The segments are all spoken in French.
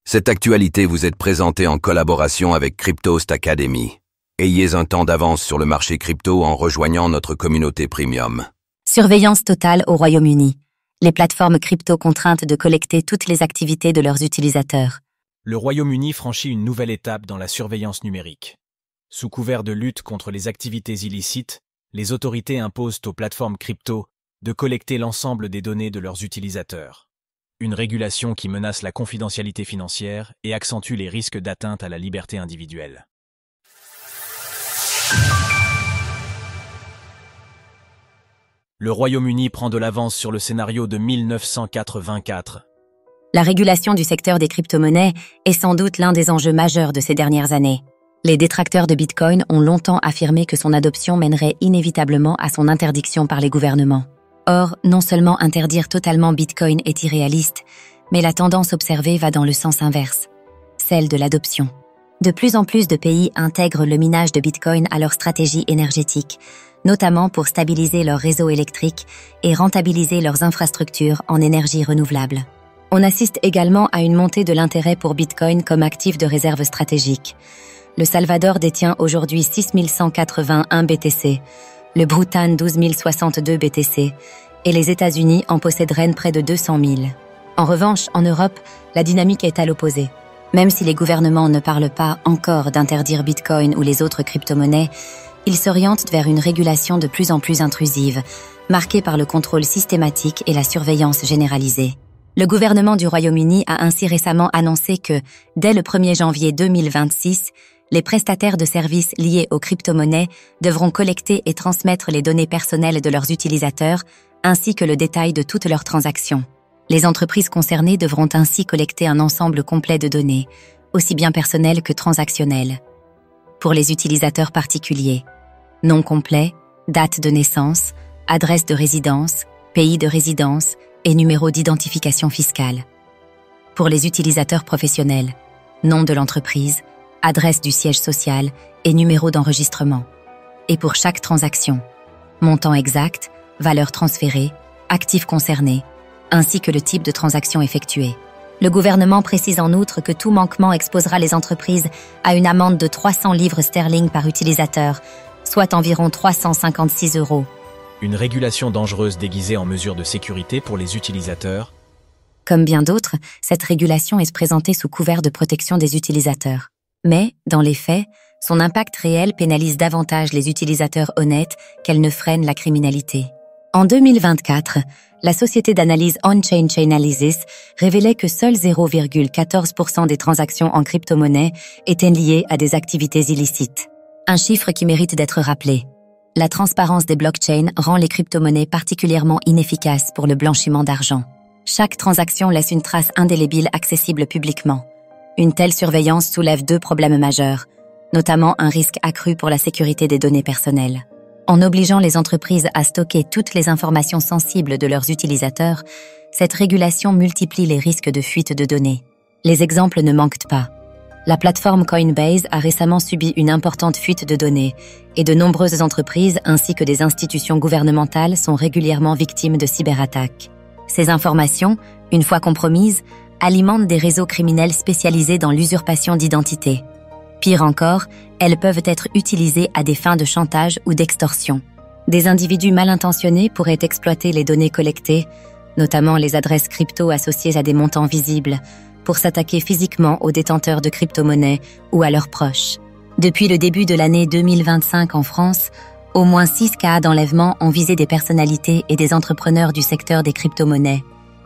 Cette actualité vous est présentée en collaboration avec Cryptost Academy. Ayez un temps d'avance sur le marché crypto en rejoignant notre communauté premium. Surveillance totale au Royaume-Uni. Les plateformes crypto contraintes de collecter toutes les activités de leurs utilisateurs. Le Royaume-Uni franchit une nouvelle étape dans la surveillance numérique. Sous couvert de lutte contre les activités illicites, les autorités imposent aux plateformes crypto de collecter l'ensemble des données de leurs utilisateurs. Une régulation qui menace la confidentialité financière et accentue les risques d'atteinte à la liberté individuelle. Le Royaume-Uni prend de l'avance sur le scénario de 1984. La régulation du secteur des crypto-monnaies est sans doute l'un des enjeux majeurs de ces dernières années. Les détracteurs de Bitcoin ont longtemps affirmé que son adoption mènerait inévitablement à son interdiction par les gouvernements. Or, non seulement interdire totalement Bitcoin est irréaliste, mais la tendance observée va dans le sens inverse, celle de l'adoption. De plus en plus de pays intègrent le minage de Bitcoin à leur stratégie énergétique, notamment pour stabiliser leur réseau électrique et rentabiliser leurs infrastructures en énergie renouvelable. On assiste également à une montée de l'intérêt pour Bitcoin comme actif de réserve stratégique. Le Salvador détient aujourd'hui 6181 BTC, le Bhoutan 12 062 BTC, et les États-Unis en posséderaient près de 200 000. En revanche, en Europe, la dynamique est à l'opposé. Même si les gouvernements ne parlent pas encore d'interdire Bitcoin ou les autres crypto-monnaies, ils s'orientent vers une régulation de plus en plus intrusive, marquée par le contrôle systématique et la surveillance généralisée. Le gouvernement du Royaume-Uni a ainsi récemment annoncé que, dès le 1er janvier 2026, les prestataires de services liés aux crypto-monnaies devront collecter et transmettre les données personnelles de leurs utilisateurs, ainsi que le détail de toutes leurs transactions. Les entreprises concernées devront ainsi collecter un ensemble complet de données, aussi bien personnelles que transactionnelles. Pour les utilisateurs particuliers, nom complet, date de naissance, adresse de résidence, pays de résidence et numéro d'identification fiscale. Pour les utilisateurs professionnels, nom de l'entreprise, adresse du siège social et numéro d'enregistrement. Et pour chaque transaction, montant exact, valeur transférée, actifs concernés, ainsi que le type de transaction effectuée. Le gouvernement précise en outre que tout manquement exposera les entreprises à une amende de 300 livres sterling par utilisateur, soit environ 356 €. Une régulation dangereuse déguisée en mesure de sécurité pour les utilisateurs. Comme bien d'autres, cette régulation est présentée sous couvert de protection des utilisateurs. Mais, dans les faits, son impact réel pénalise davantage les utilisateurs honnêtes qu'elle ne freine la criminalité. En 2024, la société d'analyse On-Chain Chainalysis révélait que seuls 0,14% des transactions en crypto-monnaie étaient liées à des activités illicites. Un chiffre qui mérite d'être rappelé. La transparence des blockchains rend les crypto-monnaies particulièrement inefficaces pour le blanchiment d'argent. Chaque transaction laisse une trace indélébile accessible publiquement. Une telle surveillance soulève deux problèmes majeurs, notamment un risque accru pour la sécurité des données personnelles. En obligeant les entreprises à stocker toutes les informations sensibles de leurs utilisateurs, cette régulation multiplie les risques de fuite de données. Les exemples ne manquent pas. La plateforme Coinbase a récemment subi une importante fuite de données, et de nombreuses entreprises ainsi que des institutions gouvernementales sont régulièrement victimes de cyberattaques. Ces informations, une fois compromises, alimentent des réseaux criminels spécialisés dans l'usurpation d'identité. Pire encore, elles peuvent être utilisées à des fins de chantage ou d'extorsion. Des individus mal intentionnés pourraient exploiter les données collectées, notamment les adresses crypto associées à des montants visibles, pour s'attaquer physiquement aux détenteurs de crypto-monnaies ou à leurs proches. Depuis le début de l'année 2025 en France, au moins 6 cas d'enlèvement ont visé des personnalités et des entrepreneurs du secteur des crypto-monnaies,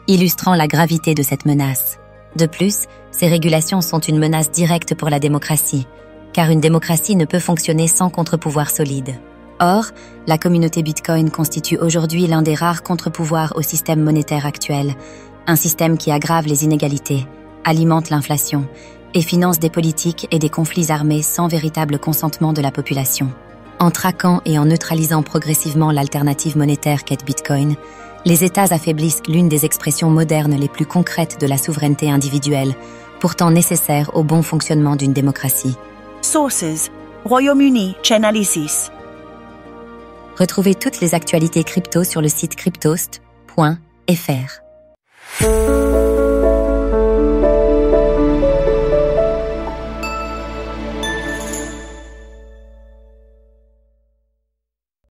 illustrant la gravité de cette menace. De plus, ces régulations sont une menace directe pour la démocratie, car une démocratie ne peut fonctionner sans contre-pouvoir solide. Or, la communauté Bitcoin constitue aujourd'hui l'un des rares contre-pouvoirs au système monétaire actuel, un système qui aggrave les inégalités, alimente l'inflation et finance des politiques et des conflits armés sans véritable consentement de la population. En traquant et en neutralisant progressivement l'alternative monétaire qu'est Bitcoin, les États affaiblissent l'une des expressions modernes les plus concrètes de la souveraineté individuelle, pourtant nécessaire au bon fonctionnement d'une démocratie. Sources: Royaume-Uni, Chainalysis. Retrouvez toutes les actualités crypto sur le site cryptost.fr.